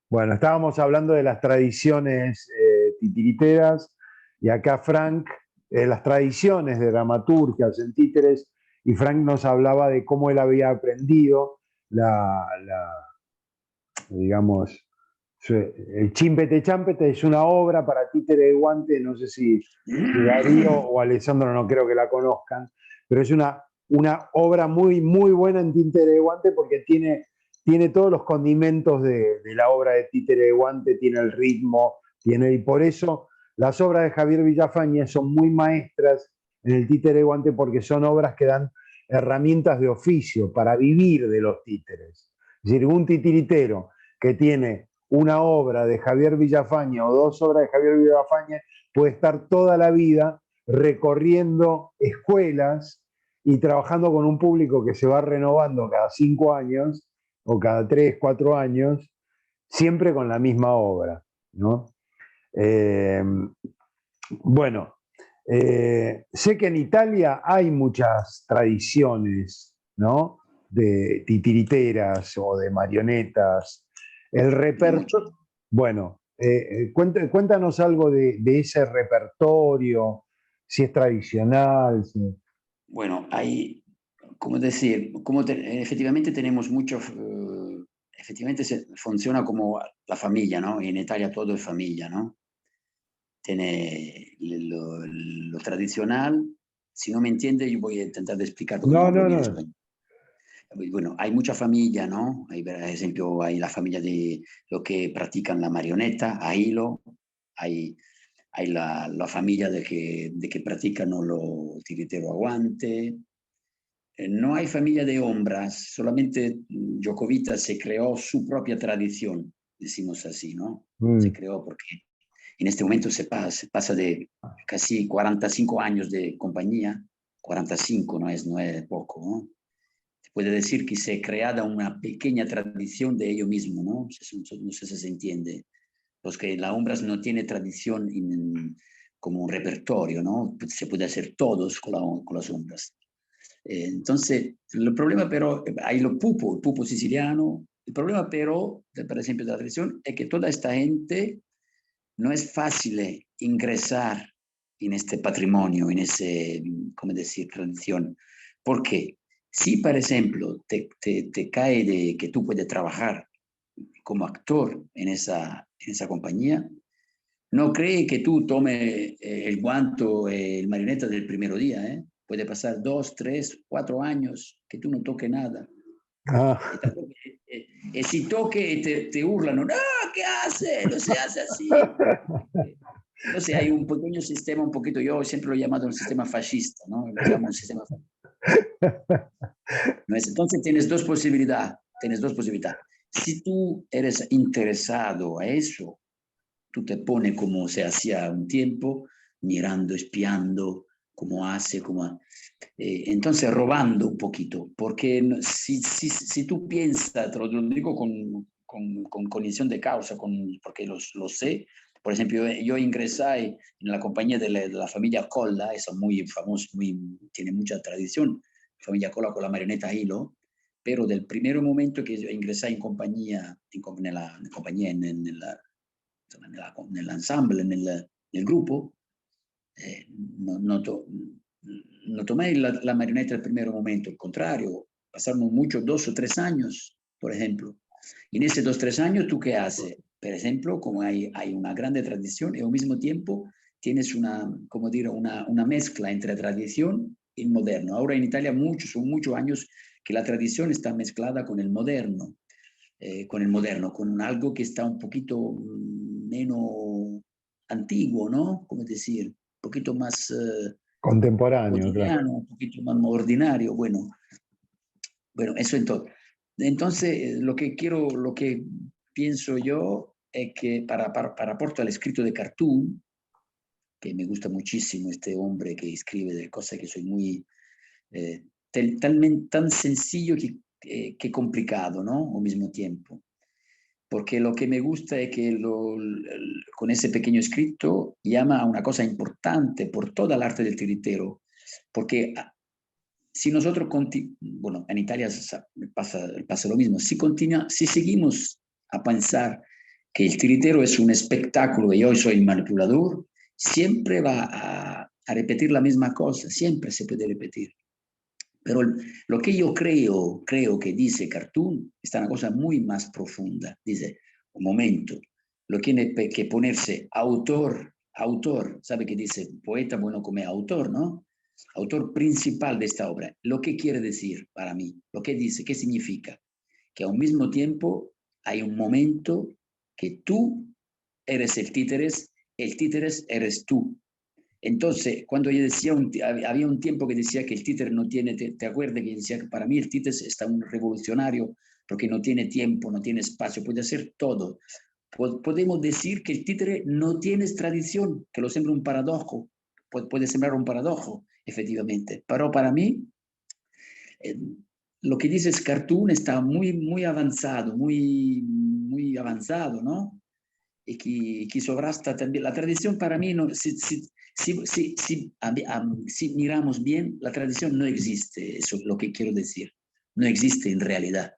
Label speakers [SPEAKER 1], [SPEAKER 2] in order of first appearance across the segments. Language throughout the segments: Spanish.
[SPEAKER 1] Bueno, estábamos hablando de las tradiciones titiriteras y acá Frank, las tradiciones de dramaturgias en títeres, y Frank nos hablaba de cómo él había aprendido digamos, el Chimpete Champete es una obra para títere de guante, no sé si Darío o Alessandro no creo que la conozcan, pero es una obra muy, muy buena en títere de guante porque tiene todos los condimentos de la obra de títere de guante, tiene el ritmo, y por eso las obras de Javier Villafañe son muy maestras en el títere de guante porque son obras que dan herramientas de oficio para vivir de los títeres. Es decir, un titiritero que tiene una obra de Javier Villafañe o dos obras de Javier Villafañe puede estar toda la vida recorriendo escuelas y trabajando con un público que se va renovando cada 5 años o cada 3, 4 años, siempre con la misma obra, ¿no? Eh, bueno, sé que en Italia hay muchas tradiciones, ¿no? De titiriteras o de marionetas. El
[SPEAKER 2] Mucho.
[SPEAKER 1] repertorio, bueno, cuéntanos algo de ese repertorio, si es tradicional.
[SPEAKER 2] Bueno, hay, como decir, efectivamente tenemos mucho, efectivamente funciona como la familia, ¿no? Y en Italia todo es familia, ¿no? Tiene lo tradicional. Si no me entiende, yo voy a intentar de explicar porque no
[SPEAKER 1] No,
[SPEAKER 2] hablo
[SPEAKER 1] no,
[SPEAKER 2] bien
[SPEAKER 1] no.
[SPEAKER 2] español. Bueno, hay mucha familia, ¿no? Hay, por ejemplo, hay la familia de lo que practican la marioneta, a hilo, hay la familia de que practican lo tiritero a guante. No hay familia de hombres, solamente Jocovita se creó su propia tradición, decimos así, ¿no? Se
[SPEAKER 1] Mm.
[SPEAKER 2] creó porque en este momento se pasa de casi 45 años de compañía, 45 no es poco, ¿no? Se puede decir que se ha creado una pequeña tradición de ello mismo, ¿no? No sé si se entiende. Los que la Umbras no tiene tradición como un repertorio, ¿no? Se puede hacer todos con las Umbras. Entonces, el problema pero, hay el pupo siciliano, el problema pero, por ejemplo, de la tradición, es que toda esta gente no es fácil ingresar en este patrimonio, en ese, ¿cómo decir?, tradición. Porque si, por ejemplo, te cae de que tú puedes trabajar como actor en esa compañía, no cree que tú tomes el guanto, el marioneta del primer día, ¿eh? Puede pasar 2, 3, 4 años que tú no toques nada.
[SPEAKER 1] Ah.
[SPEAKER 2] Y si toque, te hurlan, ¿no? ¿Qué hace? No se hace así. Entonces hay un pequeño sistema, un poquito, yo siempre lo he llamado un sistema fascista, ¿no? Lo llamo un sistema fascista. ¿No es? Entonces tienes dos posibilidades. Si tú eres interesado a eso, tú te pones como se hacía un tiempo, mirando, espiando, cómo hace, entonces robando un poquito, porque si tú piensas, te lo digo con cognición de causa, porque lo sé. Por ejemplo, yo ingresé en la compañía de la familia Colla, esa muy famosa, tiene mucha tradición, familia Colla con la marioneta Hilo, pero del primer momento que yo ingresé en compañía, en compañía, nell'ensemble, nel gruppo, no, no tomé la marioneta el primer momento, al contrario, pasaron muchos 2 o 3 años, por ejemplo. Y en esos 2 o 3 años, ¿tú qué haces? Por ejemplo, como hay una grande tradición y al mismo tiempo tienes como dire, una mezcla entre tradición y moderno. Ahora en Italia son muchos años que la tradición está mezclada con algo que está un poquito menos antiguo, ¿no? Como decir, un poquito más
[SPEAKER 1] Contemporáneo, claro.
[SPEAKER 2] cotidiano, un poquito más ordinario. Bueno, eso entonces. Entonces, lo que pienso yo es que para aporto al escrito de cartoon, que me gusta muchísimo este hombre que escribe de cosas que soy muy, tan sencillo que complicado, ¿no? Al mismo tiempo. Porque lo que me gusta es que con ese pequeño escrito llama a una cosa importante por toda el arte del tiritero, porque si nosotros, bueno, en Italia pasa lo mismo, si seguimos a pensar que el tiritero es un espectáculo y yo soy manipulador, siempre va a repetir la misma cosa, siempre se puede repetir. Pero lo que yo creo que dice Cartoon está una cosa muy más profunda. Dice, un momento, lo tiene que ponerse autor, ¿sabe qué dice? Poeta, bueno, como autor, ¿no? Autor principal de esta obra. ¿Lo que quiere decir para mí? ¿Lo que dice? ¿Qué significa? Que a un mismo tiempo hay un momento que tú eres el títeres eres tú. Entonces, cuando yo decía, había un tiempo que decía que el títere no tiene, te acuerdas que decía que para mí el títere está un revolucionario porque no tiene tiempo, no tiene espacio, puede hacer todo. Podemos decir que el títere no tiene tradición, que lo sembra un paradojo, puede sembrar un paradojo, efectivamente. Pero para mí, eh, lo que dices Cartoon está muy avanzado, muy avanzado, ¿no? Y que sobrasta también. La tradición para mí, no, si miramos bien, la tradición no existe, eso es lo que quiero decir, no existe en realidad.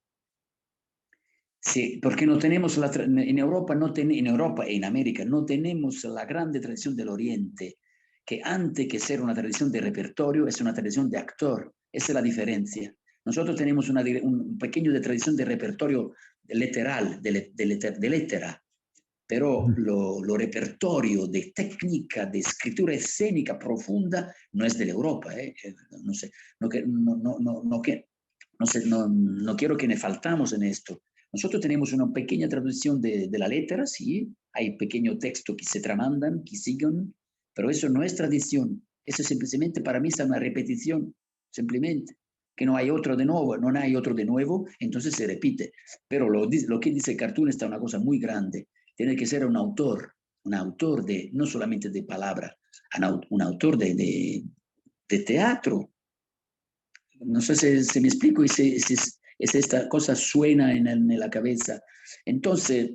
[SPEAKER 2] Sí, porque no tenemos en Europa, en Europa e en América no tenemos la grande tradición del Oriente, que antes que ser una tradición de repertorio es una tradición de actor. Esa es la diferencia. Nosotros tenemos un pequeño de tradición de repertorio literal, de letra, pero lo repertorio de técnica, de escritura escénica profunda no es de la Europa. No sé, no quiero que nos faltamos en esto. Nosotros tenemos una pequeña traducción de la letra, sí, hay pequeños textos que se tramandan, que siguen, pero eso no es tradición. Eso simplemente para mí es una repetición, simplemente. Que no hay otro de nuevo, no hay otro de nuevo, entonces se repite. Pero lo que dice Cartoon está una cosa muy grande. Tiene que ser un autor de, no solamente de palabra, un autor de teatro. No sé si me explico y si esta cosa suena en la cabeza. Entonces,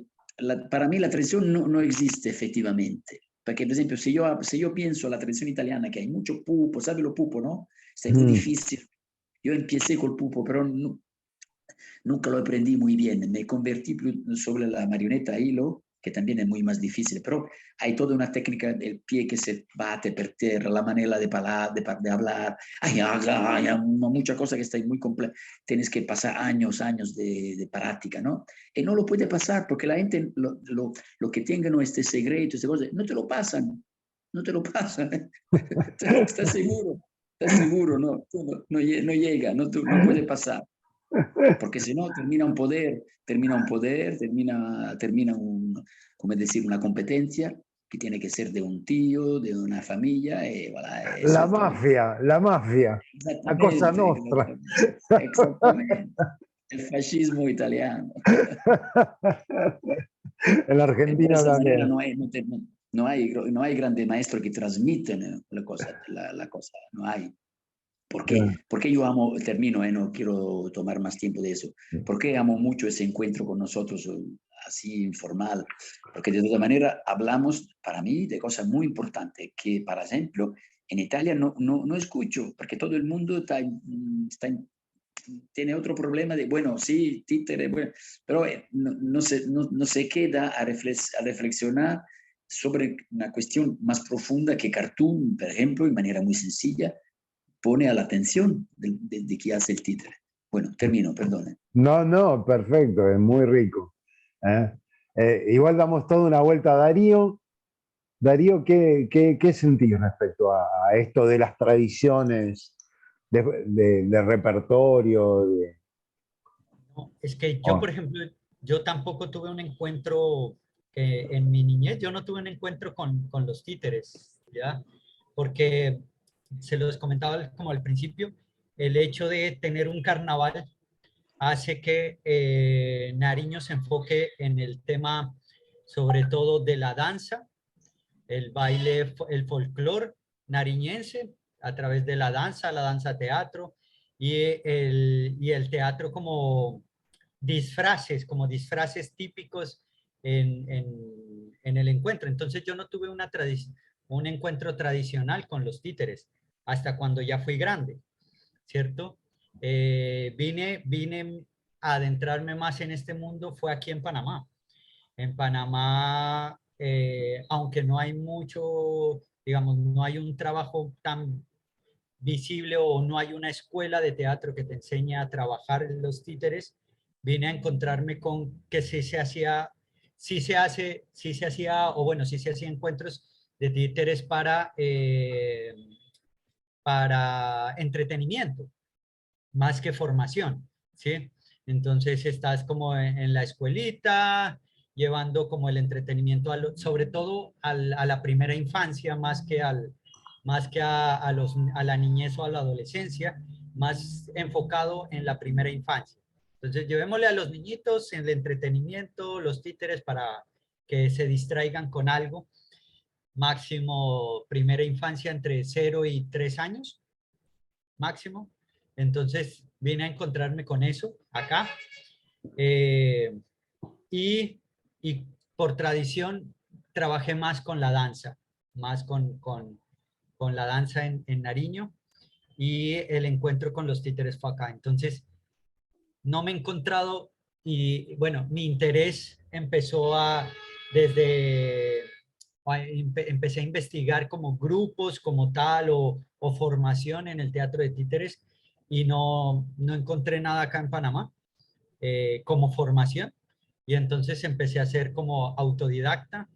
[SPEAKER 2] para mí la tradición no existe efectivamente. Porque, por ejemplo, si yo pienso en la tradición italiana, que hay mucho pupo, ¿sabe lo pupo, no? Es muy difícil. Yo empecé con el pupo, pero nunca lo aprendí muy bien. Me convertí sobre la marioneta hilo, que también es muy más difícil, pero hay toda una técnica del pie que se bate per tierra, la manera de hablar, hay mucha cosa que está muy compleja. Tienes que pasar años de práctica, ¿no? Y no lo puede pasar porque la gente, lo que tenga no este secreto, no te lo pasan, no te lo pasan. ¿Estás seguro? ¿Estás seguro? No, no llega, no puede pasar. Porque si no, termina come decir, una competencia que tiene que ser de un tío, de una familia, y voilà, eso es todo.
[SPEAKER 1] La mafia, la cosa
[SPEAKER 2] Exactamente,
[SPEAKER 1] nostra.
[SPEAKER 2] exactamente. El fascismo italiano.
[SPEAKER 1] En la
[SPEAKER 2] Y por
[SPEAKER 1] Argentina
[SPEAKER 2] esa manera
[SPEAKER 1] también.
[SPEAKER 2] no hay grandes maestros que transmiten la cosa, no hay. ¿Por qué? Porque yo termino, no quiero tomar más tiempo de eso. ¿Por qué amo mucho ese encuentro con nosotros, así informal? Porque de toda manera hablamos, para mí, de cosas muy importantes, que, por ejemplo, en Italia no escucho, porque todo el mundo tiene otro problema de, bueno, sí, títere, bueno, pero no se queda a reflexionar sobre una cuestión más profunda que Cartoon, por ejemplo, de manera muy sencilla, pone a la atención de qué hace el títere. Bueno, termino, perdone.
[SPEAKER 1] No, no, perfecto, es muy rico. ¿Eh? Igual damos toda una vuelta a Darío. Darío, ¿qué sentís respecto a esto de las tradiciones de repertorio?
[SPEAKER 3] No, es que yo,
[SPEAKER 1] Oh,
[SPEAKER 3] por ejemplo, yo tampoco tuve un encuentro, en mi niñez, yo no tuve un encuentro con los títeres, ¿ya? Porque se los comentaba como al principio, el hecho de tener un carnaval hace que Nariño se enfoque en el tema, sobre todo de la danza, el baile, el folclore nariñense, a través de la danza teatro y el teatro como disfraces típicos en el encuentro. Entonces yo no tuve un encuentro tradicional con los títeres hasta cuando ya fui grande, ¿cierto? Vine a adentrarme más en este mundo, fue aquí en Panamá. En Panamá, aunque no hay mucho, digamos, no hay un trabajo tan visible o no hay una escuela de teatro que te enseñe a trabajar los títeres, vine a encontrarme con que sí se hacía, o bueno, sí se hacía encuentros de títeres para entretenimiento, más que formación, ¿sí? Entonces estás como en la escuelita, llevando como el entretenimiento, sobre todo a la primera infancia, más que a la niñez o a la adolescencia, más enfocado en la primera infancia. Entonces llevémosle a los niñitos en el entretenimiento, los títeres para que se distraigan con algo, máximo primera infancia entre 0 y 3 años, máximo. Entonces vine a encontrarme con eso acá. Eh, y, y por tradición trabajé más con la danza, más con la danza en Nariño, y el encuentro con los títeres fue acá. Entonces no me he encontrado, y bueno, mi interés empezó desde, empecé a investigar como grupos como tal o formación en el teatro de títeres, y no encontré nada acá en Panamá como formación, y entonces empecé a hacer como autodidacta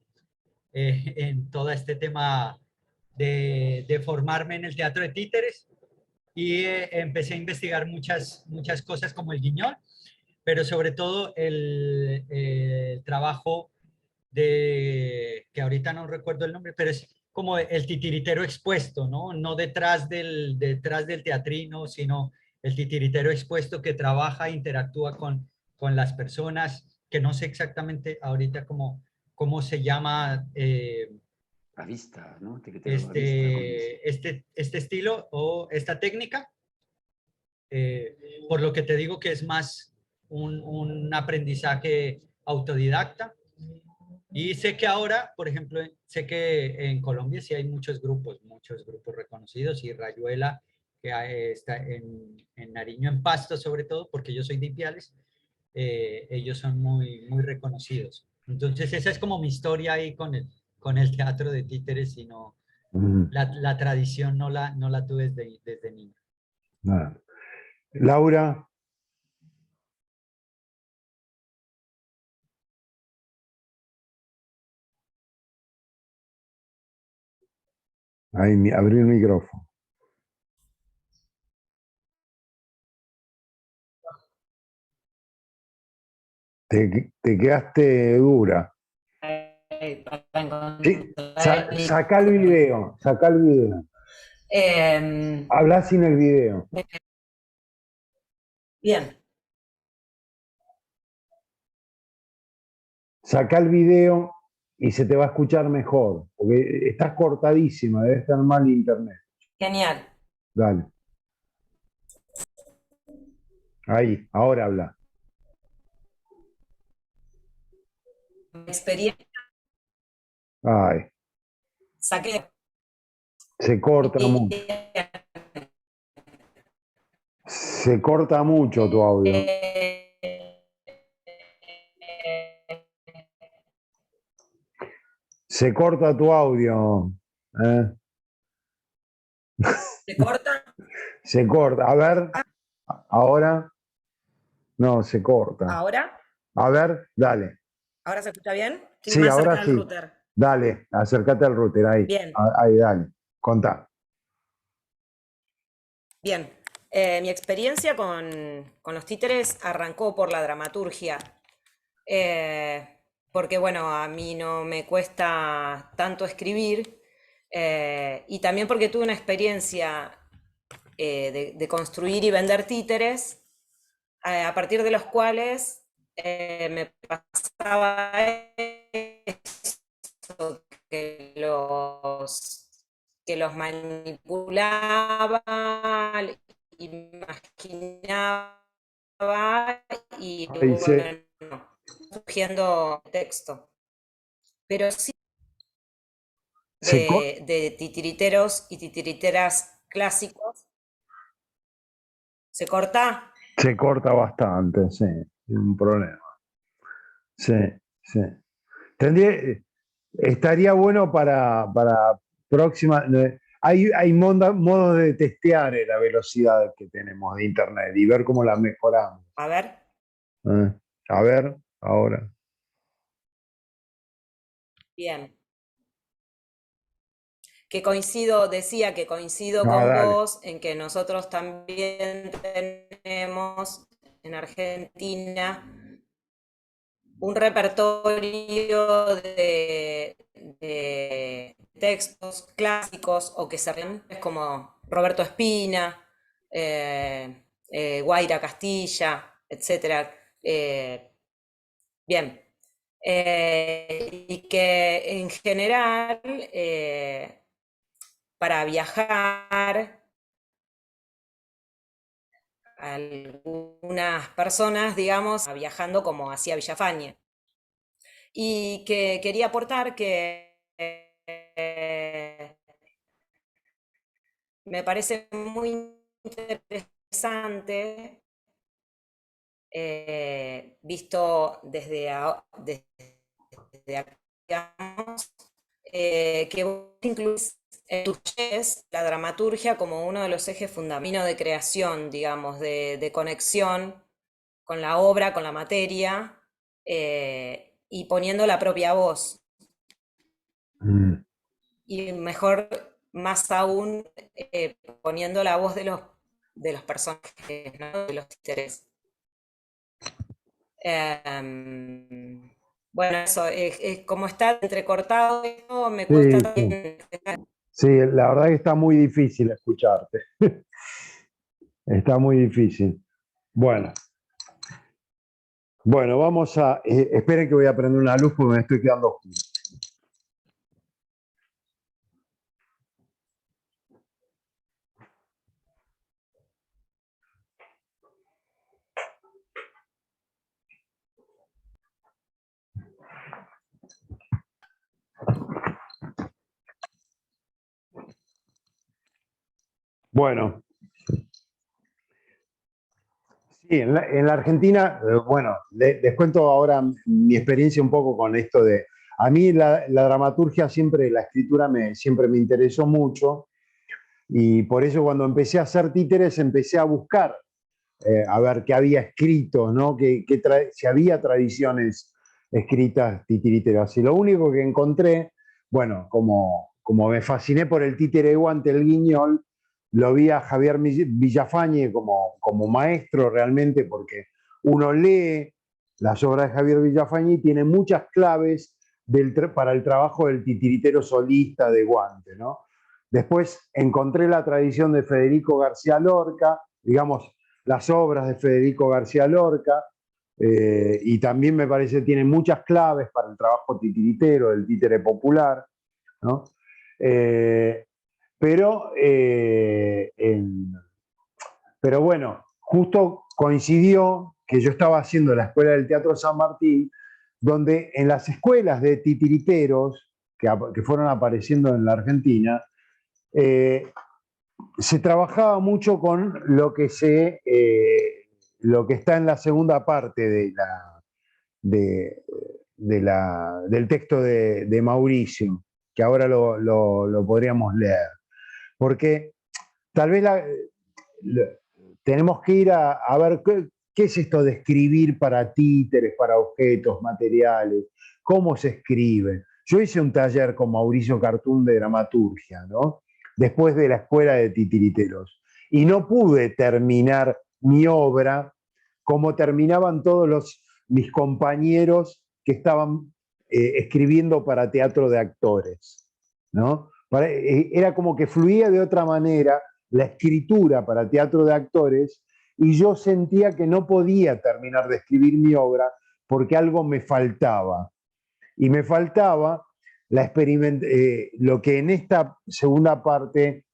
[SPEAKER 3] en todo este tema de formarme en el teatro de títeres, y empecé a investigar muchas cosas como el guiñol, pero sobre todo el trabajo que ahorita no recuerdo el nombre, pero es como el titiritero expuesto, ¿no? No detrás del teatrino, sino el titiritero expuesto que trabaja e interactúa con las personas, que no sé exactamente ahorita cómo se llama
[SPEAKER 2] La vista, ¿no? Tiquetero a vista, ¿cómo es?
[SPEAKER 3] este estilo o esta técnica, eh, por lo que te digo que es más un aprendizaje autodidacta. Y sé que ahora, por ejemplo, sé que en Colombia sí hay muchos grupos reconocidos, y Rayuela, que está en Nariño, en Pasto sobre todo, porque yo soy de Ipiales, ellos son muy reconocidos. Entonces esa es como mi historia ahí con el teatro de títeres, y no,
[SPEAKER 1] Mm,
[SPEAKER 3] la tradición no la tuve desde niño.
[SPEAKER 1] nada. Laura, ahí, abrí el micrófono. Te quedaste dura.
[SPEAKER 4] Para
[SPEAKER 1] Sí,
[SPEAKER 4] encontrar
[SPEAKER 1] saca el video, saca el video.
[SPEAKER 4] Em,
[SPEAKER 1] Habla sin el video.
[SPEAKER 4] bien,
[SPEAKER 1] Saca el video y se te va a escuchar mejor, porque estás cortadísima, debe estar mal internet.
[SPEAKER 4] genial.
[SPEAKER 1] Dale. Ahí, ahora habla.
[SPEAKER 4] Experiencia,
[SPEAKER 1] Ay,
[SPEAKER 4] saqué.
[SPEAKER 1] se corta mucho. Se corta mucho tu audio. Se corta tu audio. ¿Eh?
[SPEAKER 4] ¿Se corta?
[SPEAKER 1] Se corta. A ver, ahora. No, se corta.
[SPEAKER 4] ¿Ahora?
[SPEAKER 1] A ver, dale.
[SPEAKER 4] ¿Ahora se escucha bien? Estoy
[SPEAKER 1] Sí,
[SPEAKER 4] más cerca
[SPEAKER 1] ahora
[SPEAKER 4] del
[SPEAKER 1] sí.
[SPEAKER 4] router.
[SPEAKER 1] Dale, acércate al router ahí.
[SPEAKER 4] Bien,
[SPEAKER 1] Ahí, dale. Contá.
[SPEAKER 4] bien. Mi experiencia con los títeres arrancó por la dramaturgia. Porque bueno, a mí no me cuesta tanto escribir, y también porque tuve una experiencia de construir y vender títeres, a partir de los cuales me pasaba eso, que los manipulaba, imaginaba, y
[SPEAKER 1] Ahí
[SPEAKER 4] bueno, surgiendo texto. Pero sí
[SPEAKER 1] se, co-
[SPEAKER 4] de titiriteros y titiriteras clásicos. ¿Se corta?
[SPEAKER 1] se corta bastante, sí. Es un problema. Sí, sí. estaría bueno para próxima. Hay modos de testear la velocidad que tenemos de internet y ver cómo la mejoramos.
[SPEAKER 4] A ver.
[SPEAKER 1] A ver, ahora.
[SPEAKER 4] Bien. Decía que coincido
[SPEAKER 1] No,
[SPEAKER 4] con
[SPEAKER 1] dale.
[SPEAKER 4] vos en que nosotros también tenemos en Argentina un repertorio de textos clásicos o que se ven como Roberto Espina, Guaira Castilla, etc. Bien. Y que en general, para viajar, algunas personas, digamos, viajando como hacía Villafañe. Y que quería aportar que me parece muy interesante, visto desde acá, digamos, que vos incluís en tus talleres la dramaturgia como uno de los ejes fundamentales de creación, digamos, de conexión con la obra, con la materia, y poniendo la propia voz.
[SPEAKER 1] Mm.
[SPEAKER 4] Y mejor, más aún, poniendo la voz de los personajes, ¿no? De los títeres. Bueno, eso, como está entrecortado, esto me cuesta
[SPEAKER 1] Sí, sí.
[SPEAKER 4] también.
[SPEAKER 1] Sí, la verdad que está muy difícil escucharte. Está muy difícil. Bueno, vamos a. Esperen que voy a prender una luz porque me estoy quedando oscuro. Bueno, sí, en la Argentina, bueno, les cuento ahora mi experiencia un poco con esto de. A mí la dramaturgia siempre, la escritura siempre me interesó mucho y por eso cuando empecé a hacer títeres empecé a buscar a ver qué había escrito, ¿no? Si había tradiciones escritas titiriteras. Y lo único que encontré, bueno, como me fasciné por el títere de guante, el guiñol, lo vi a Javier Villafañe como maestro realmente, porque uno lee las obras de Javier Villafañe y tiene muchas claves para el trabajo del titiritero solista de guante, ¿no? Después encontré la tradición de Federico García Lorca, digamos, las obras de Federico García Lorca, y también me parece que tiene muchas claves para el trabajo titiritero, del títere popular, ¿no? Eh, pero, pero bueno, justo coincidió que yo estaba haciendo la Escuela del Teatro San Martín, donde en las escuelas de titiriteros que fueron apareciendo en la Argentina, se trabajaba mucho con lo que está en la segunda parte del texto de Mauricio, que ahora lo podríamos leer. Porque tal vez tenemos que ir a ver qué es esto de escribir para títeres, para objetos, materiales, cómo se escribe. Yo hice un taller con Mauricio Cartún de dramaturgia, ¿no? Después de la escuela de titiriteros. Y no pude terminar mi obra como terminaban todos mis compañeros que estaban escribiendo para teatro de actores, ¿no? Era como que fluía de otra manera la escritura para teatro de actores y yo sentía que no podía terminar de escribir mi obra porque algo me faltaba. Y me faltaba lo que en esta segunda parte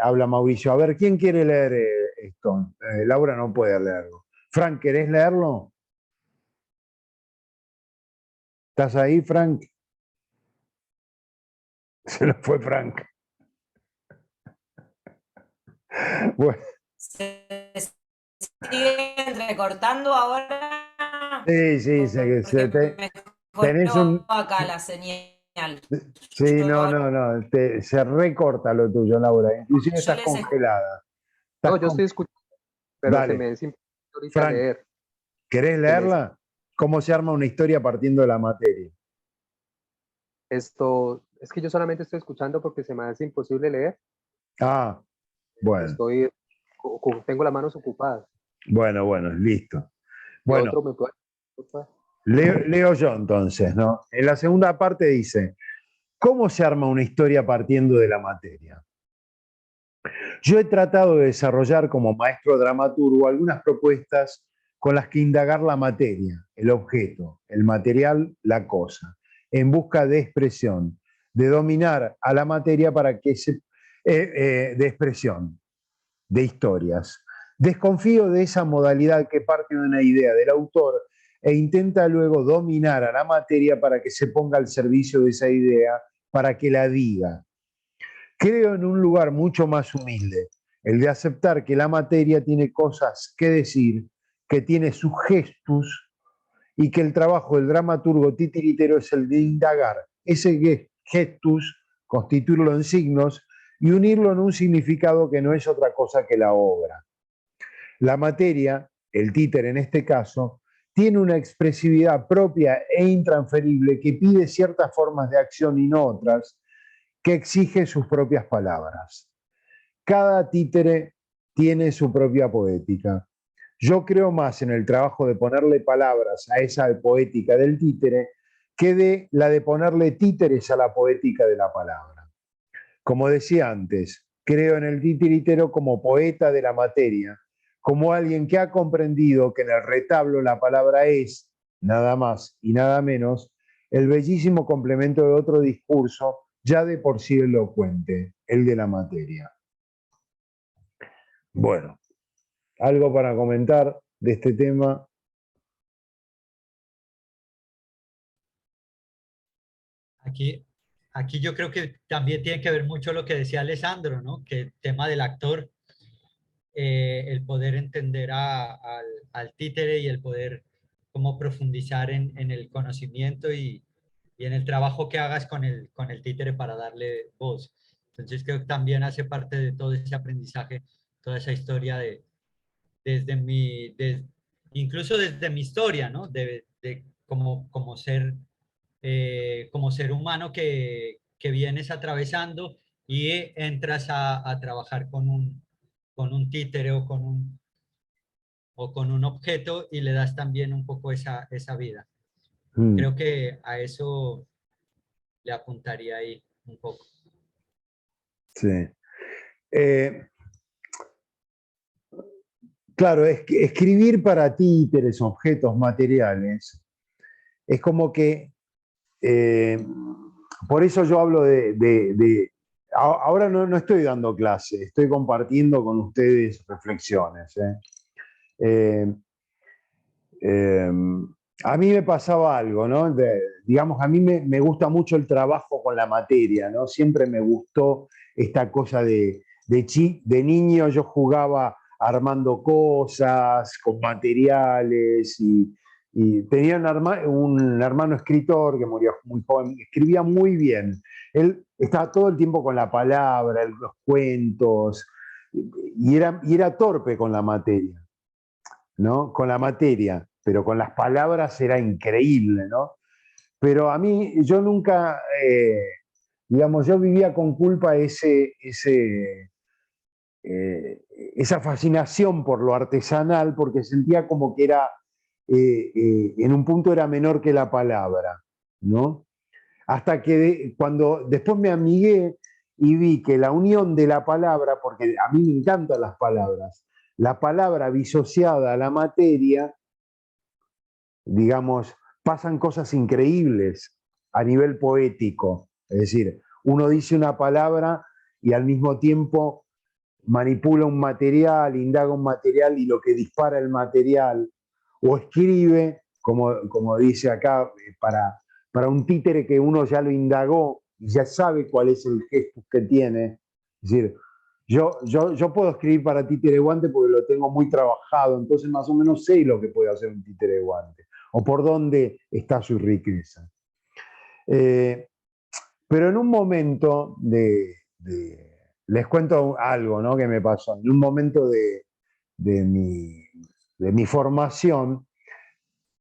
[SPEAKER 1] habla Mauricio. A ver, ¿quién quiere leer esto? Laura no puede leerlo. Frank, ¿querés leerlo? ¿Estás ahí, Frank? Se nos fue Frank. Bueno.
[SPEAKER 4] ¿Se sigue recortando ahora?
[SPEAKER 1] Sí,
[SPEAKER 4] Porque
[SPEAKER 1] tenés un...
[SPEAKER 4] acá la señal.
[SPEAKER 1] Sí, no,
[SPEAKER 4] Yo,
[SPEAKER 1] no, no, se recorta lo tuyo, Laura. Inclusive
[SPEAKER 4] yo
[SPEAKER 1] estás
[SPEAKER 4] les
[SPEAKER 1] congelada.
[SPEAKER 5] No,
[SPEAKER 1] Estás
[SPEAKER 5] yo
[SPEAKER 1] con...
[SPEAKER 5] estoy escuchando, pero se
[SPEAKER 1] Dale,
[SPEAKER 5] me es imposible ahorita
[SPEAKER 1] Frank,
[SPEAKER 5] leer.
[SPEAKER 1] ¿querés
[SPEAKER 5] Se me es-
[SPEAKER 1] leerla? ¿Cómo se arma una historia partiendo de la materia?
[SPEAKER 5] Esto, es que yo solamente estoy escuchando porque se me hace imposible leer.
[SPEAKER 1] Ah, bueno,
[SPEAKER 5] Estoy, tengo las manos ocupadas.
[SPEAKER 1] bueno, listo.
[SPEAKER 5] ¿Qué
[SPEAKER 1] Bueno,
[SPEAKER 5] otro me puede?
[SPEAKER 1] leo yo entonces, ¿no? En la segunda parte dice, ¿cómo se arma una historia partiendo de la materia? Yo he tratado de desarrollar como maestro dramaturgo algunas propuestas con las que indagar la materia, el objeto, el material, la cosa, en busca de expresión, de dominar a la materia para que de expresión, de historias. Desconfío de esa modalidad que parte de una idea del autor e intenta luego dominar a la materia para que se ponga al servicio de esa idea, para que la diga. Creo en un lugar mucho más humilde, el de aceptar que la materia tiene cosas que decir, que tiene sus gestus y que el trabajo del dramaturgo titiritero es el de indagar ese gestus, constituirlo en signos y unirlo en un significado que no es otra cosa que la obra. La materia, el títere en este caso, tiene una expresividad propia e intransferible que pide ciertas formas de acción y no otras, que exige sus propias palabras. Cada títere tiene su propia poética. Yo creo más en el trabajo de ponerle palabras a esa poética del títere que de la de ponerle títeres a la poética de la palabra. Como decía antes, creo en el titiritero como poeta de la materia, como alguien que ha comprendido que en el retablo la palabra es, nada más y nada menos, el bellísimo complemento de otro discurso ya de por sí elocuente, el de la materia. Bueno, algo para comentar de este tema.
[SPEAKER 3] Aquí, aquí yo creo que también tiene que ver mucho lo que decía Alessandro, ¿no? Que el tema del actor, el poder entender al títere y el poder como profundizar en el conocimiento y en el trabajo que hagas con el títere para darle voz. Entonces creo que también hace parte de todo ese aprendizaje, toda esa historia desde incluso desde mi historia, ¿no? De como ser humano que vienes atravesando y entras a trabajar con un títere o con un objeto y le das también un poco esa vida. Creo que a eso le apuntaría ahí un poco.
[SPEAKER 1] Sí. Claro, es que escribir para títeres, objetos, materiales, es como que, por eso yo hablo ahora no estoy dando clase, estoy compartiendo con ustedes reflexiones. Eh, eh, a mí me pasaba algo, ¿no? Digamos, a mí me gusta mucho el trabajo con la materia, ¿no? Siempre me gustó esta cosa de niño yo jugaba armando cosas con materiales y tenía un hermano escritor que murió muy joven, escribía muy bien. Él estaba todo el tiempo con la palabra, los cuentos, y era torpe con la materia. ¿No? Con la materia, pero con las palabras era increíble, ¿no? Pero a mí, yo nunca, digamos, yo vivía con culpa esa fascinación por lo artesanal, porque sentía como que era, en un punto era menor que la palabra, ¿no? Hasta que cuando después me amigué y vi que la unión de la palabra, porque a mí me encantan las palabras, la palabra disociada a la materia, digamos, pasan cosas increíbles a nivel poético. Es decir, uno dice una palabra y al mismo tiempo manipula un material, indaga un material y lo que dispara el material, o escribe, como dice acá, para un títere que uno ya lo indagó y ya sabe cuál es el gesto que tiene. Es decir, yo puedo escribir para títere guante porque lo tengo muy trabajado, entonces más o menos sé lo que puede hacer un títere guante. o por dónde está su riqueza. Pero en un momento les cuento algo, ¿no?, que me pasó. En un momento de mi formación,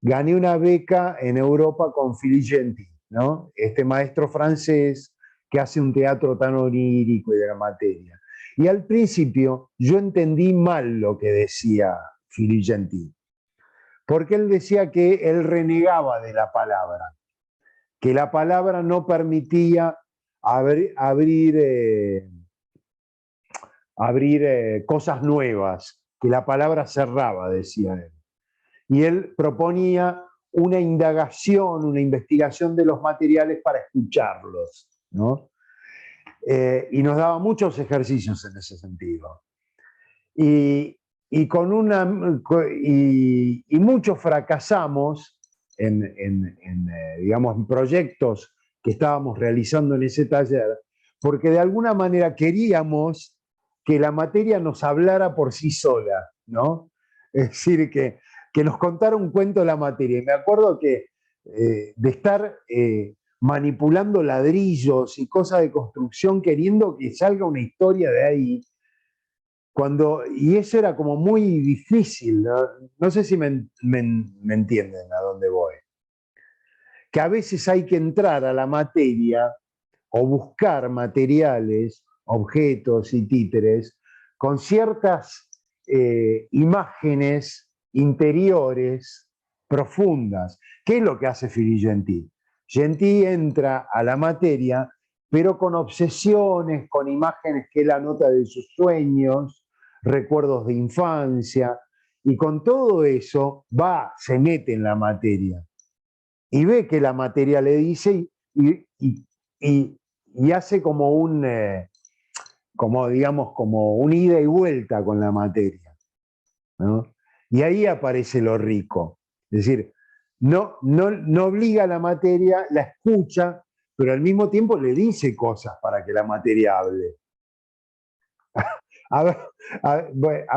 [SPEAKER 1] gané una beca en Europa con Philippe Gentil, ¿no?, este maestro francés que hace un teatro tan onírico y de la materia. Y al principio yo entendí mal lo que decía Philippe Gentil, porque él decía que él renegaba de la palabra, que la palabra no permitía abrir cosas nuevas, que la palabra cerraba, decía él. Y él proponía una indagación, una investigación de los materiales para escucharlos, ¿no? Y nos daba muchos ejercicios en ese sentido. Y muchos fracasamos digamos, en proyectos que estábamos realizando en ese taller, porque de alguna manera queríamos que la materia nos hablara por sí sola, ¿no? Es decir, que nos contara un cuento la materia. Y me acuerdo que de estar manipulando ladrillos y cosas de construcción, queriendo que salga una historia de ahí, y eso era como muy difícil, ¿no? No sé si me entienden a dónde voy. Que a veces hay que entrar a la materia o buscar materiales, objetos y títeres con ciertas imágenes interiores profundas. ¿Qué es lo que hace Philippe Gentil? Gentil entra a la materia, pero con obsesiones, con imágenes que él anota de sus sueños, recuerdos de infancia, y con todo eso se mete en la materia y ve que la materia le dice y hace como digamos, como un ida y vuelta con la materia, ¿no? Y ahí aparece lo rico. Es decir, no obliga a la materia, la escucha, pero al mismo tiempo le dice cosas para que la materia hable. A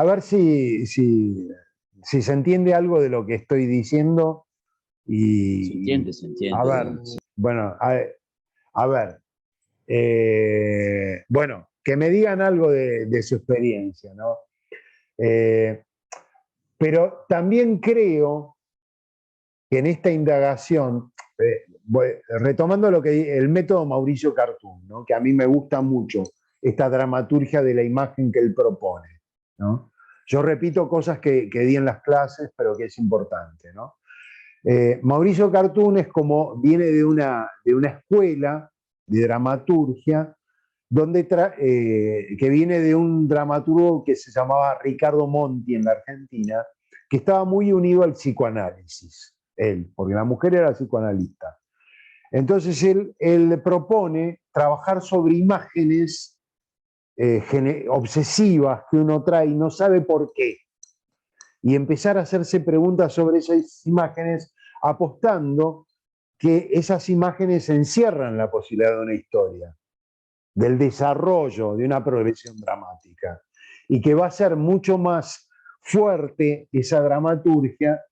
[SPEAKER 1] ver si se entiende algo de lo que estoy diciendo.
[SPEAKER 2] Se entiende.
[SPEAKER 1] A ver, bueno, a ver. Bueno, que me digan algo de su experiencia, ¿no? Pero también creo que en esta indagación, retomando el método Mauricio Cartún, ¿no?, que a mí me gusta mucho, esta dramaturgia de la imagen que él propone, ¿no? Yo repito cosas que di en las clases, pero que es importante, ¿no? Mauricio Cartún viene de una escuela de dramaturgia que viene de un dramaturgo que se llamaba Ricardo Monti en la Argentina, que estaba muy unido al psicoanálisis, porque la mujer era psicoanalista. Entonces él propone trabajar sobre imágenes obsesivas que uno trae y no sabe por qué, y empezar a hacerse preguntas sobre esas imágenes, apostando que esas imágenes encierran la posibilidad de una historia, del desarrollo de una progresión dramática, y que va a ser mucho más fuerte esa dramaturgia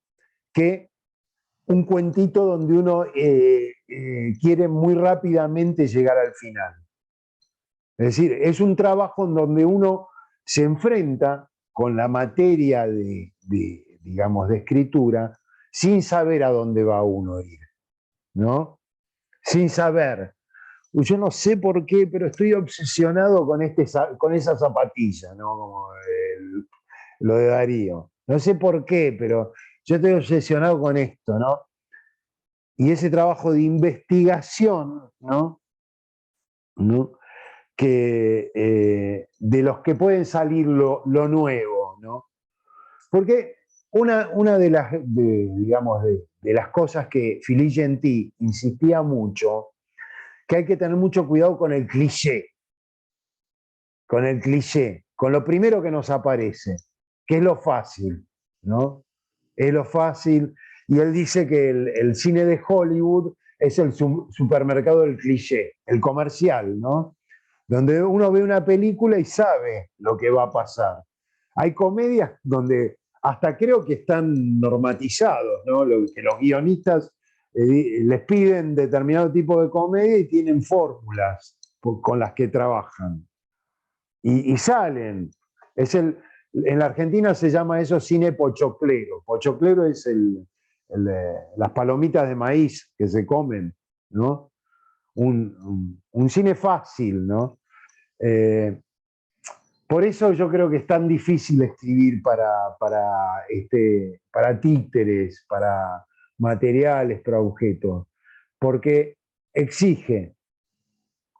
[SPEAKER 1] que un cuentito donde uno quiere muy rápidamente llegar al final. Es decir, es un trabajo en donde uno se enfrenta con la materia digamos, de escritura, sin saber a dónde va uno a ir, ¿no? Sin saber. Yo no sé por qué, pero estoy obsesionado con esa zapatilla, ¿no? Como lo de Darío. No sé por qué, pero yo estoy obsesionado con esto, ¿no? Y ese trabajo de investigación, ¿no? Que, de los que pueden salir lo nuevo, ¿no? Porque una de las cosas que Philippe Gentil insistía mucho, que hay que tener mucho cuidado con el cliché, con lo primero que nos aparece, que es lo fácil, ¿no? Es lo fácil, y él dice que el cine de Hollywood es el supermercado del cliché, el comercial, ¿no? Donde uno ve una película y sabe lo que va a pasar. Hay comedias donde hasta creo que están normatizados, ¿no? Que los guionistas les piden determinado tipo de comedia y tienen fórmulas con las que trabajan. Y salen. En la Argentina se llama eso cine pochoclero. Pochoclero es las palomitas de maíz que se comen, ¿no? Un cine fácil, ¿no? Por eso yo creo que es tan difícil escribir para títeres, para materiales, para objetos, porque exige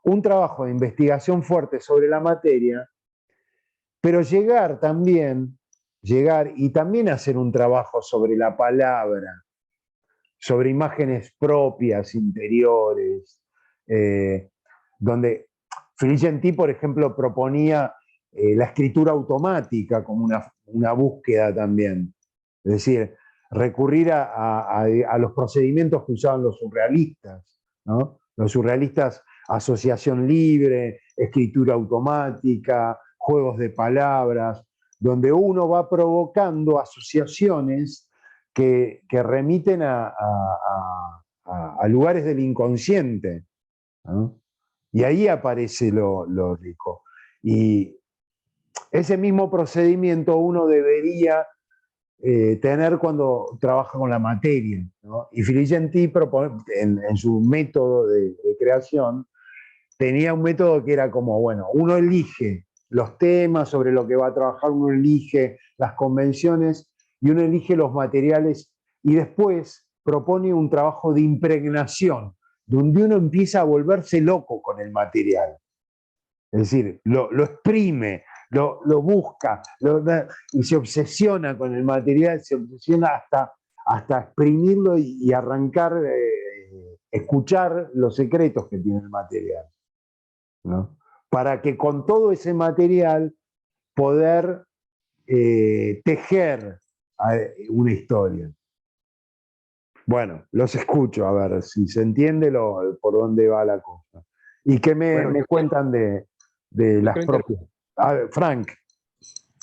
[SPEAKER 1] un trabajo de investigación fuerte sobre la materia, pero llegar y también hacer un trabajo sobre la palabra, sobre imágenes propias, interiores, donde Filigenti, por ejemplo, proponía la escritura automática como una búsqueda también. Es decir, recurrir a los procedimientos que usaban los surrealistas, ¿no? Los surrealistas, asociación libre, escritura automática, juegos de palabras, donde uno va provocando asociaciones que remiten a lugares del inconsciente, ¿no? Y ahí aparece lo rico. Y ese mismo procedimiento uno debería tener cuando trabaja con la materia, ¿no? Y Filigenti en su método de creación tenía un método que era como, bueno, uno elige los temas sobre lo que va a trabajar, uno elige las convenciones y uno elige los materiales y después propone un trabajo de impregnación, donde uno empieza a volverse loco con el material. Es decir, lo exprime, lo busca y se obsesiona con el material, se obsesiona hasta exprimirlo y arrancar, escuchar los secretos que tiene el material, ¿no? Para que con todo ese material poder tejer una historia. Bueno, los escucho, a ver si se entiende por dónde va la cosa. ¿Y qué me cuentan de las propias? A ver, Frank.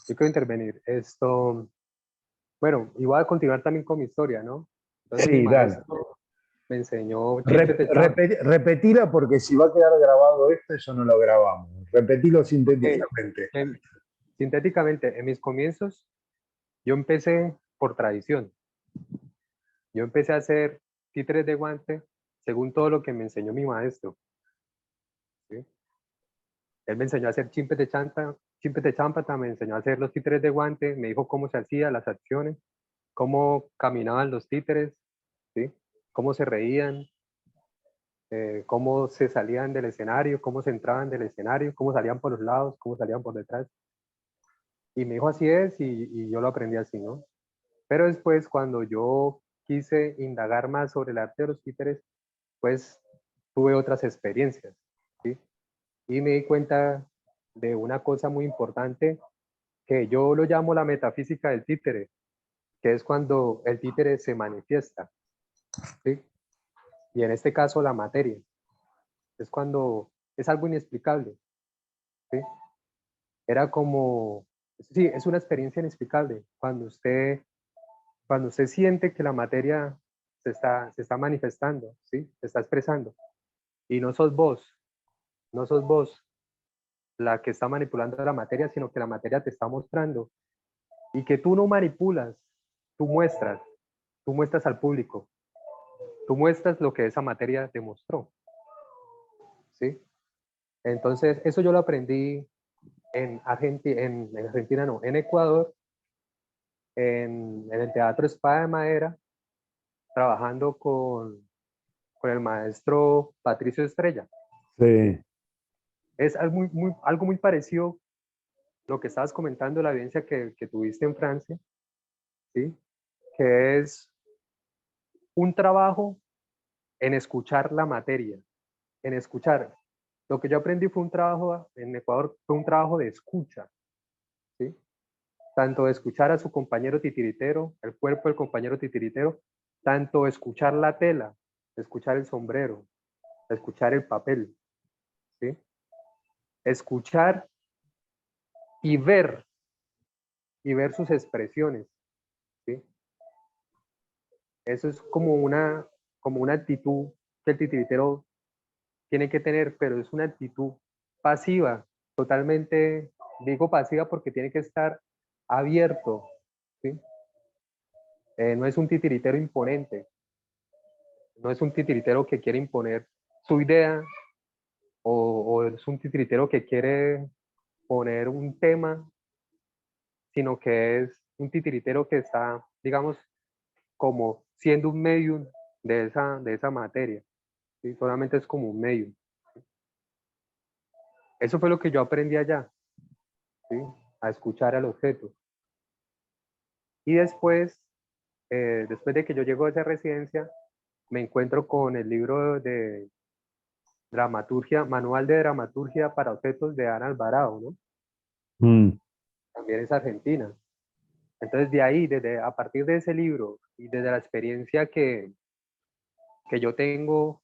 [SPEAKER 5] Yo quiero intervenir. Bueno, y voy a continuar también con mi historia, ¿no? Entonces
[SPEAKER 1] Sí,
[SPEAKER 5] mi
[SPEAKER 1] dale.
[SPEAKER 5] maestro me enseñó chistes de champ.
[SPEAKER 1] Repetila porque si va a quedar grabado esto, eso no lo grabamos. Repetilo sintéticamente.
[SPEAKER 5] Sintéticamente, en mis comienzos, yo empecé por tradición. Yo empecé a hacer títeres de guante según todo lo que me enseñó mi maestro, ¿sí? Él me enseñó a hacer chimpes de chámpata, me enseñó a hacer los títeres de guante, me dijo cómo se hacían las acciones, cómo caminaban los títeres, ¿sí? Cómo se reían, cómo se salían del escenario, cómo se entraban del escenario, cómo salían por los lados, cómo salían por detrás. Y me dijo así es y yo lo aprendí así, ¿no? Pero después cuando yo quise indagar más sobre el arte de los títeres, pues tuve otras experiencias, ¿sí? Y me di cuenta de una cosa muy importante que yo lo llamo la metafísica del títere, que es cuando el títere se manifiesta, ¿sí? Y en este caso la materia, es cuando es algo inexplicable, ¿sí? Era como, sí, es una experiencia inexplicable, cuando usted siente que la materia se está manifestando, ¿sí? Se está expresando, y no sos vos la que está manipulando la materia, sino que la materia te está mostrando, y que tú no manipulas, tú muestras al público, tú muestras lo que esa materia demostró, ¿sí? Entonces, eso yo lo aprendí en Argentina no, en Ecuador, en el Teatro Espada de Madera, trabajando con el maestro Patricio Estrella.
[SPEAKER 1] Sí.
[SPEAKER 5] Es algo muy parecido lo que estabas comentando, la evidencia que tuviste en Francia, ¿sí? Que es un trabajo en escuchar la materia, en escuchar. Lo que yo aprendí fue un trabajo en Ecuador, fue un trabajo de escucha, ¿sí? Tanto de escuchar a su compañero titiritero, el cuerpo del compañero titiritero, tanto escuchar la tela, escuchar el sombrero, escuchar el papel, ¿sí? Escuchar y ver sus expresiones, Eso es como una actitud que el titiritero tiene que tener, pero es una actitud pasiva, totalmente, digo pasiva porque tiene que estar abierto, ¿sí? No es un titiritero imponente, no es un titiritero que quiere imponer su idea o es un titiritero que quiere poner un tema, sino que es un titiritero que está, digamos, como siendo un medium de esa materia, ¿sí? Solamente es como un medium. Eso fue lo que yo aprendí allá, ¿sí? A escuchar al objeto. Y después de que yo llego a esa residencia, me encuentro con el libro de dramaturgia, Manual de Dramaturgia para Objetos de Ana Alvarado, ¿no?
[SPEAKER 1] Mm.
[SPEAKER 5] También es argentina. Entonces de ahí, a partir de ese libro y desde la experiencia que yo tengo,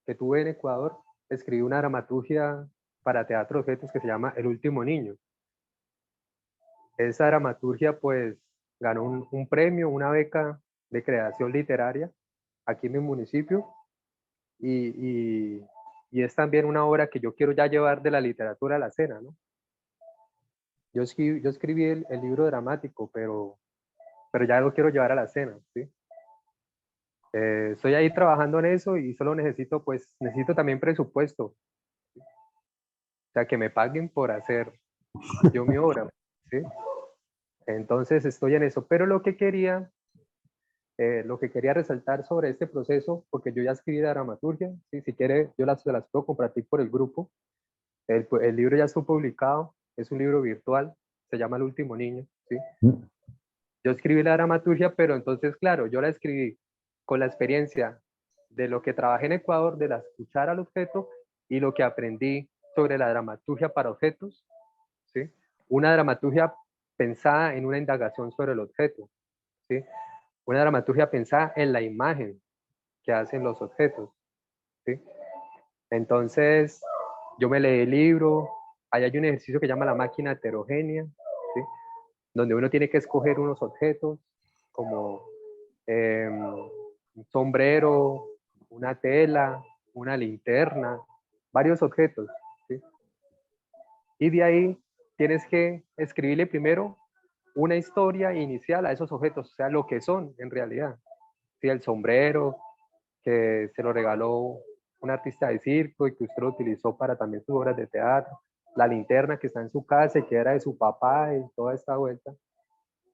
[SPEAKER 5] que tuve en Ecuador, escribí una dramaturgia para teatro de objetos que se llama El Último Niño. Esa dramaturgia pues ganó un premio, una beca de creación literaria aquí en mi municipio y, y, y es también una obra que yo quiero ya llevar de la literatura a la escena, ¿no? Yo escribí el libro dramático, pero ya lo quiero llevar a la escena, ¿sí? Estoy ahí trabajando en eso y solo necesito también presupuesto, o sea, que me paguen por hacer yo mi obra, ¿sí? Entonces estoy en eso, pero lo que quería resaltar sobre este proceso, porque yo ya escribí la dramaturgia, ¿sí? Si quiere, se las puedo compartir por el grupo. El libro ya está publicado, es un libro virtual, se llama El Último Niño, ¿sí?
[SPEAKER 1] Mm.
[SPEAKER 5] Yo escribí la dramaturgia, pero entonces, claro, yo la escribí con la experiencia de lo que trabajé en Ecuador, de la escuchar al objeto y lo que aprendí sobre la dramaturgia para objetos, ¿sí? Una dramaturgia pensada en una indagación sobre el objeto, ¿sí? Una dramaturgia pensada en la imagen que hacen los objetos, ¿sí? Entonces, yo me leí el libro, ahí hay un ejercicio que llama la máquina heterogénea, ¿sí? Donde uno tiene que escoger unos objetos como un sombrero, una tela, una linterna, varios objetos, ¿sí? Y de ahí tienes que escribirle primero una historia inicial a esos objetos, o sea, lo que son en realidad. ¿Sí? El sombrero, que se lo regaló un artista de circo y que usted lo utilizó para también sus obras de teatro, la linterna que está en su casa y que era de su papá y toda esta vuelta,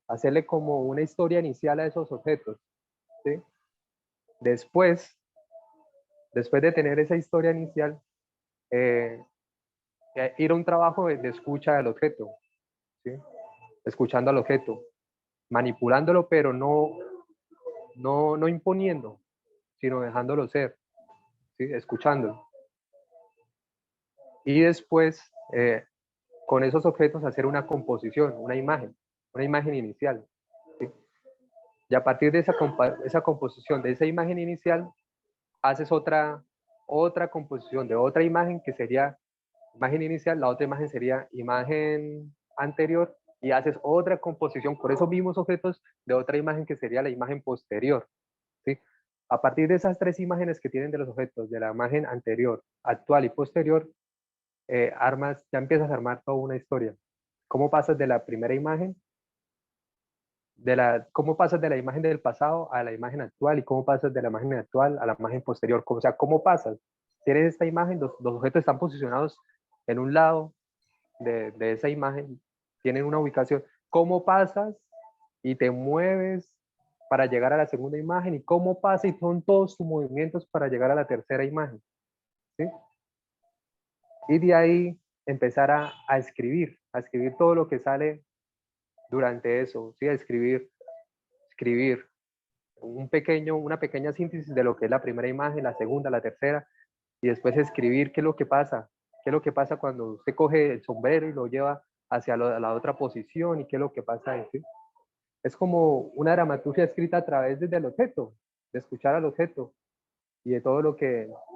[SPEAKER 5] hacerle como una historia inicial a esos objetos, ¿sí? Después, después de tener esa historia inicial, eh, ir a un trabajo de escucha del objeto, ¿sí? Escuchando al objeto, manipulándolo, pero no imponiendo, sino dejándolo ser, ¿sí? Escuchándolo. Y después, con esos objetos, hacer una composición, una imagen inicial, ¿sí? Y a partir de esa composición, de esa imagen inicial, haces otra composición de otra imagen que sería imagen inicial, la otra imagen sería imagen anterior y haces otra composición por esos mismos objetos de otra imagen que sería la imagen posterior, ¿sí? A partir de esas tres imágenes que tienen de los objetos, de la imagen anterior, actual y posterior, ya empiezas a armar toda una historia. ¿Cómo pasas de la primera imagen, cómo pasas de la imagen del pasado a la imagen actual y cómo pasas de la imagen actual a la imagen posterior? O sea, ¿cómo pasas? Tienes esta imagen, los objetos están posicionados en un lado de esa imagen, tienen una ubicación. ¿Cómo pasas y te mueves para llegar a la segunda imagen? ¿Y cómo pasas y son todos tus movimientos para llegar a la tercera imagen? ¿Sí? Y de ahí empezar a escribir todo lo que sale durante eso, ¿sí? A escribir una pequeña síntesis de lo que es la primera imagen, la segunda, la tercera, y después escribir qué es lo que pasa, cuando usted coge el sombrero y lo lleva hacia la otra posición y qué es lo que pasa ahí, ¿sí? Es como una dramaturgia escrita a través desde el objeto, de escuchar al objeto y de todo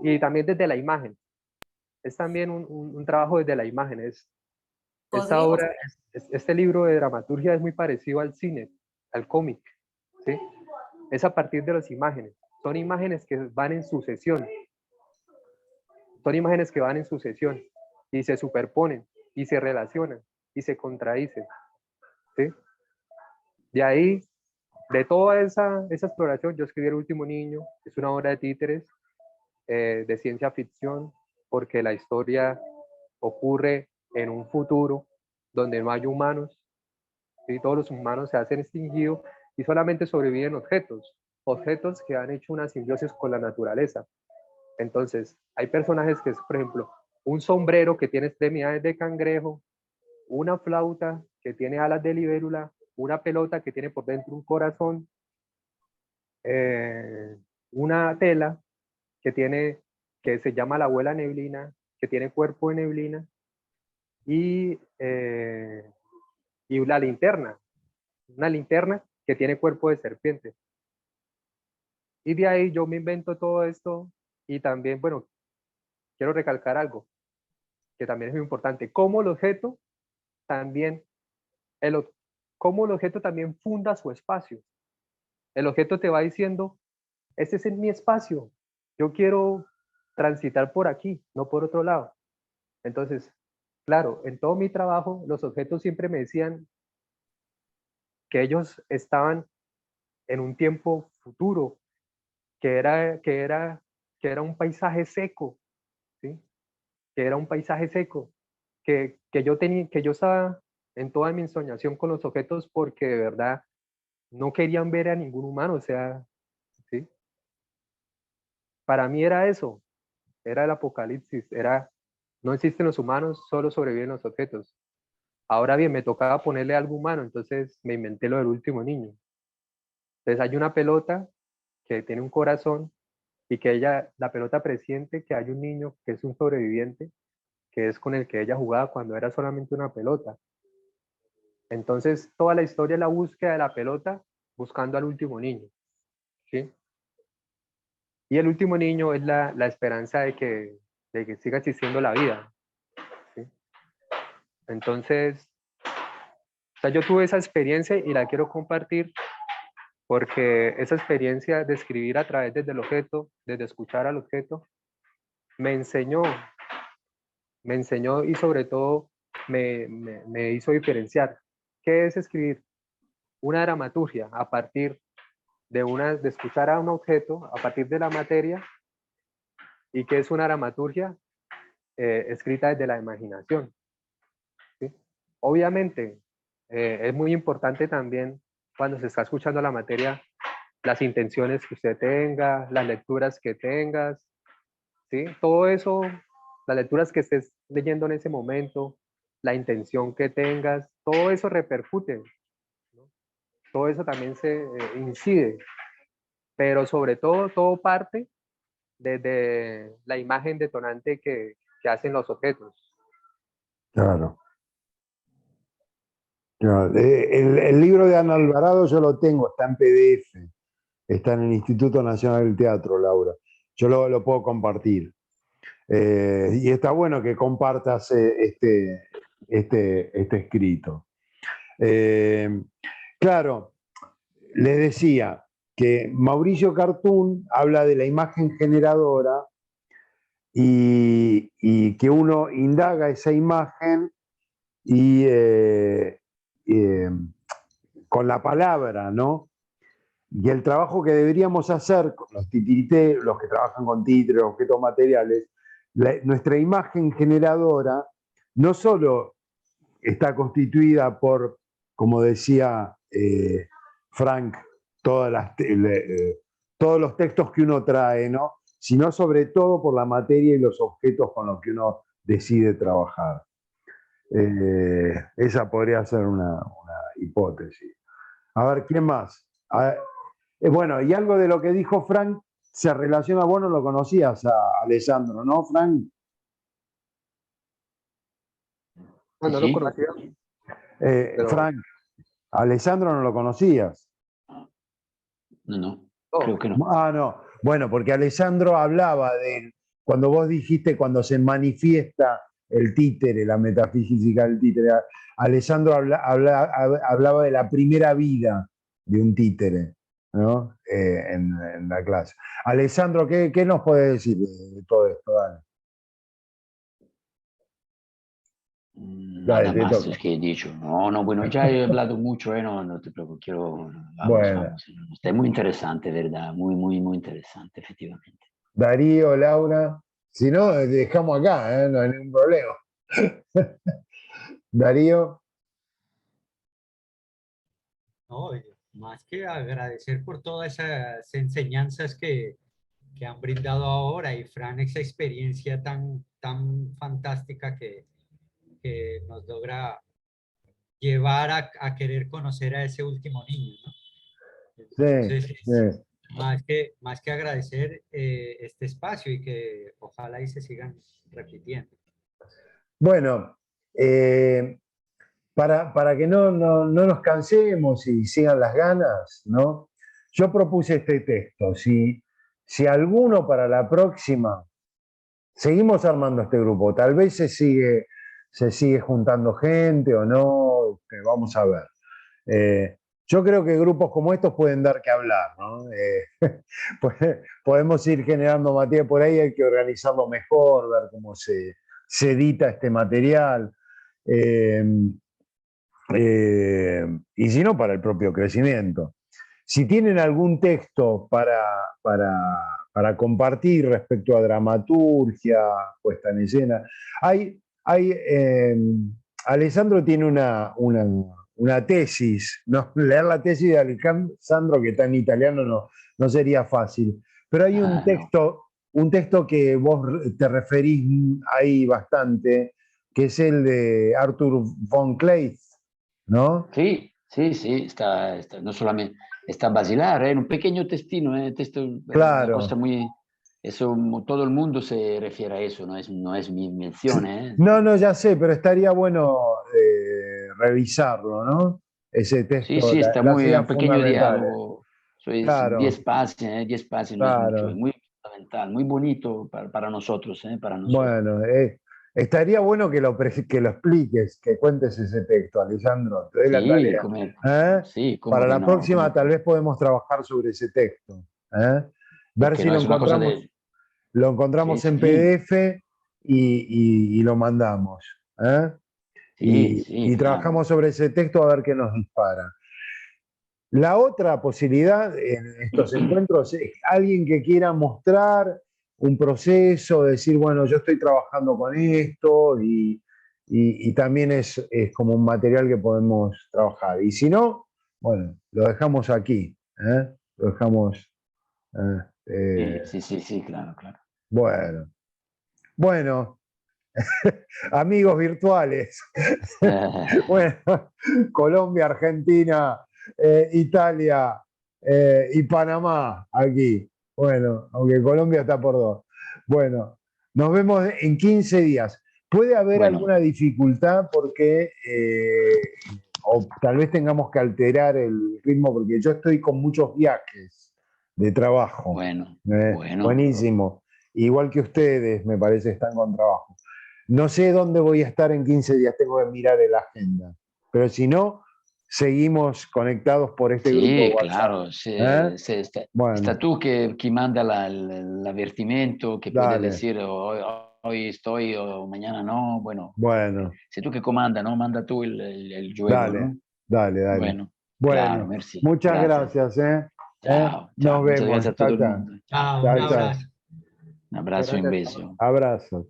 [SPEAKER 5] y también desde la imagen. Es también un trabajo desde la imagen. Esta
[SPEAKER 4] ¿Podrías,
[SPEAKER 5] obra, este libro de dramaturgia es muy parecido al cine, al cómic, ¿sí? es a partir de las imágenes. Son imágenes que van en sucesión. Son imágenes que van en sucesión y se superponen y se relacionan y se contradicen. ¿Sí? De ahí, de toda esa exploración, yo escribí El último niño. Es una obra de títeres, de ciencia ficción, porque la historia ocurre en un futuro donde no hay humanos, ¿sí? Todos los humanos se hacen extinguidos y solamente sobreviven objetos que han hecho una simbiosis con la naturaleza. Entonces, hay personajes que es, por ejemplo, un sombrero que tiene extremidades de cangrejo, una flauta que tiene alas de libélula, una pelota que tiene por dentro un corazón, una tela que se llama la abuela neblina, que tiene cuerpo de neblina, y la linterna, una linterna que tiene cuerpo de serpiente. Y de ahí yo me invento todo esto y también, bueno, quiero recalcar algo que también es muy importante. Cómo el objeto también, cómo el objeto también funda su espacio. El objeto te va diciendo, este es mi espacio, yo quiero transitar por aquí, no por otro lado. Entonces, claro, en todo mi trabajo, los objetos siempre me decían que ellos estaban en un tiempo futuro, que era un paisaje seco, ¿sí? Que era un paisaje seco, que yo estaba en toda mi ensoñación con los objetos porque de verdad no querían ver a ningún humano, o sea, ¿sí? Para mí era eso, era el apocalipsis, no existen los humanos, solo sobreviven los objetos. Ahora bien, me tocaba ponerle algo humano, entonces me inventé lo del último niño. Entonces hay una pelota que tiene un corazón y que la pelota presiente que hay un niño que es un sobreviviente, que es con el que ella jugaba cuando era solamente una pelota. Entonces toda la historia es la búsqueda de la pelota buscando al último niño, ¿sí? Y el último niño es la esperanza de que siga existiendo la vida, ¿sí? Entonces, o sea, yo tuve esa experiencia y la quiero compartir porque esa experiencia de escribir a través desde el objeto, desde escuchar al objeto, me enseñó y sobre todo me hizo diferenciar qué es escribir una dramaturgia a partir de escuchar a un objeto, a partir de la materia, y qué es una dramaturgia escrita desde la imaginación, ¿sí? Obviamente, es muy importante también cuando se está escuchando la materia, las intenciones que usted tenga, las lecturas que tengas, ¿sí? Todo eso, las lecturas que estés leyendo en ese momento, la intención que tengas, todo eso repercute, ¿no? Todo eso también se incide, pero sobre todo, todo parte desde la imagen detonante que hacen los objetos.
[SPEAKER 1] Claro. Claro. El libro de Ana Alvarado yo lo tengo, está en PDF, está en el Instituto Nacional del Teatro, Laura. Yo lo puedo compartir. Y está bueno que compartas este escrito. Claro, les decía que Mauricio Cartún habla de la imagen generadora y que uno indaga esa imagen y con la palabra, ¿no? Y el trabajo que deberíamos hacer con los titiriteros, los que trabajan con títeres, objetos materiales, nuestra imagen generadora no solo está constituida por, como decía Frank, todos los textos que uno trae, ¿no? Sino sobre todo por la materia y los objetos con los que uno decide trabajar. Esa podría ser una hipótesis. A ver, ¿quién más? Bueno, y algo de lo que dijo Frank se relaciona, vos no lo conocías a Alessandro, ¿no, Frank?
[SPEAKER 5] No, no
[SPEAKER 2] ¿Sí?
[SPEAKER 5] lo conocía. Pero,
[SPEAKER 1] Frank, a Alessandro no lo conocías.
[SPEAKER 2] No,
[SPEAKER 5] oh,
[SPEAKER 2] creo que no.
[SPEAKER 1] Ah, no. Bueno, porque Alessandro hablaba de, cuando vos dijiste, cuando se manifiesta el títere, la metafísica del títere, Alessandro hablaba de la primera vida de un títere. ¿no? En la clase. Alessandro, ¿qué nos puede decir de todo esto? Dale.
[SPEAKER 2] Nada
[SPEAKER 1] Dale, te
[SPEAKER 2] más
[SPEAKER 1] toca.
[SPEAKER 2] es que he dicho. No, no, bueno, ya he hablado mucho, no, no te preocupes, vamos,
[SPEAKER 1] Bueno,
[SPEAKER 2] vamos. Está muy interesante, ¿verdad? Muy, muy, muy interesante, efectivamente.
[SPEAKER 1] Darío, Laura. Si no, dejamos acá, no hay ningún problema. Darío.
[SPEAKER 3] No, más que agradecer por todas esas enseñanzas que han brindado ahora y Fran, esa experiencia tan fantástica que nos logra llevar a querer conocer a ese último niño, ¿no?
[SPEAKER 1] Sí,
[SPEAKER 3] Entonces, es
[SPEAKER 1] sí.
[SPEAKER 3] más que agradecer este espacio y que ojalá y se sigan repitiendo.
[SPEAKER 1] Bueno, para que no nos cansemos y sigan las ganas, ¿no? Yo propuse este texto. Si alguno para la próxima, seguimos armando este grupo, tal vez se sigue juntando gente o no, vamos a ver. Yo creo que grupos como estos pueden dar que hablar, ¿no? Podemos ir generando material por ahí, hay que organizarlo mejor, ver cómo se edita este material. Eh, y si no, para el propio crecimiento. Si tienen algún texto para compartir respecto a dramaturgia, puesta en escena, hay Alessandro tiene una tesis, ¿no? Leer la tesis de Alessandro, que está en italiano, no sería fácil, pero hay
[SPEAKER 2] Ah, no.
[SPEAKER 1] un texto que vos te referís ahí bastante, que es el de Arthur von Kleist, ¿no?
[SPEAKER 2] Sí, sí, sí, no solamente, está Basilar, un pequeño testino, texto, una cosa
[SPEAKER 1] Claro.
[SPEAKER 2] muy, eso, todo el mundo se refiere a eso, no es mi mención,
[SPEAKER 1] No, ya sé, pero estaría bueno revisarlo, ¿no? Ese
[SPEAKER 2] Sí,
[SPEAKER 1] texto,
[SPEAKER 2] sí, está
[SPEAKER 1] las
[SPEAKER 2] muy,
[SPEAKER 1] ideas
[SPEAKER 2] un pequeño
[SPEAKER 1] fundamentales.
[SPEAKER 2] diálogo, soy
[SPEAKER 1] Claro,
[SPEAKER 2] 10 páginas, no es mucho, es
[SPEAKER 1] claro.
[SPEAKER 2] muy fundamental, muy bonito para nosotros, para nosotros.
[SPEAKER 1] Bueno, estaría bueno que lo expliques, que cuentes ese texto, Alessandro. Te doy la
[SPEAKER 2] Sí,
[SPEAKER 1] tarea. ¿Eh?
[SPEAKER 2] sí, como
[SPEAKER 1] Para
[SPEAKER 2] que
[SPEAKER 1] la
[SPEAKER 2] no,
[SPEAKER 1] próxima tal vez podemos trabajar sobre ese texto. ¿Eh? Ver
[SPEAKER 2] porque
[SPEAKER 1] si
[SPEAKER 2] no es una cosa de,
[SPEAKER 1] lo
[SPEAKER 2] sí,
[SPEAKER 1] encontramos en
[SPEAKER 2] sí,
[SPEAKER 1] PDF y lo mandamos. ¿Eh?
[SPEAKER 2] sí, sí,
[SPEAKER 1] Y
[SPEAKER 2] claro.
[SPEAKER 1] trabajamos sobre ese texto a ver qué nos dispara. La otra posibilidad en estos encuentros es alguien que quiera mostrar un proceso, decir, bueno, yo estoy trabajando con esto y también es como un material que podemos trabajar. Y si no, bueno, lo dejamos aquí. Lo dejamos.
[SPEAKER 2] Sí, sí, sí, sí, claro, claro.
[SPEAKER 1] Bueno, bueno, amigos virtuales. Bueno, Colombia, Argentina, Italia y Panamá aquí. Bueno, aunque Colombia está por dos. Bueno, nos vemos en 15 días. Puede haber
[SPEAKER 2] Bueno,
[SPEAKER 1] alguna dificultad porque, o tal vez tengamos que alterar el ritmo, porque yo estoy con muchos viajes de trabajo.
[SPEAKER 2] bueno, bueno.
[SPEAKER 1] Buenísimo. Igual que ustedes, me parece, están con trabajo. No sé dónde voy a estar en 15 días, tengo que mirar en la agenda. Pero si no, seguimos conectados por este grupo de
[SPEAKER 2] Sì,
[SPEAKER 1] WhatsApp.
[SPEAKER 2] claro,
[SPEAKER 1] ¿Eh?
[SPEAKER 2] sta
[SPEAKER 1] Bueno,
[SPEAKER 2] tu che manda l'avvertimento, che puede
[SPEAKER 1] dale,
[SPEAKER 2] decir hoy estoy o mañana no, bueno,
[SPEAKER 1] bueno,
[SPEAKER 2] sei tu che comanda, ¿no? Manda tú el juego,
[SPEAKER 1] dale,
[SPEAKER 2] ¿no?
[SPEAKER 1] dale.
[SPEAKER 2] Bueno, claro,
[SPEAKER 1] Bueno,
[SPEAKER 2] merci,
[SPEAKER 1] muchas
[SPEAKER 2] gracias.
[SPEAKER 1] gracias, ¿eh?
[SPEAKER 2] Chao, chao,
[SPEAKER 1] Nos
[SPEAKER 2] muchas
[SPEAKER 1] vemos.
[SPEAKER 2] gracias a todo
[SPEAKER 1] Chao,
[SPEAKER 2] el
[SPEAKER 1] chao.
[SPEAKER 2] mundo. Chao,
[SPEAKER 3] Chao, un
[SPEAKER 1] Chao,
[SPEAKER 2] gracias.
[SPEAKER 1] chao.
[SPEAKER 3] abrazo.
[SPEAKER 2] Un abrazo, un
[SPEAKER 5] Gracias.
[SPEAKER 2] beso.
[SPEAKER 1] Abrazos.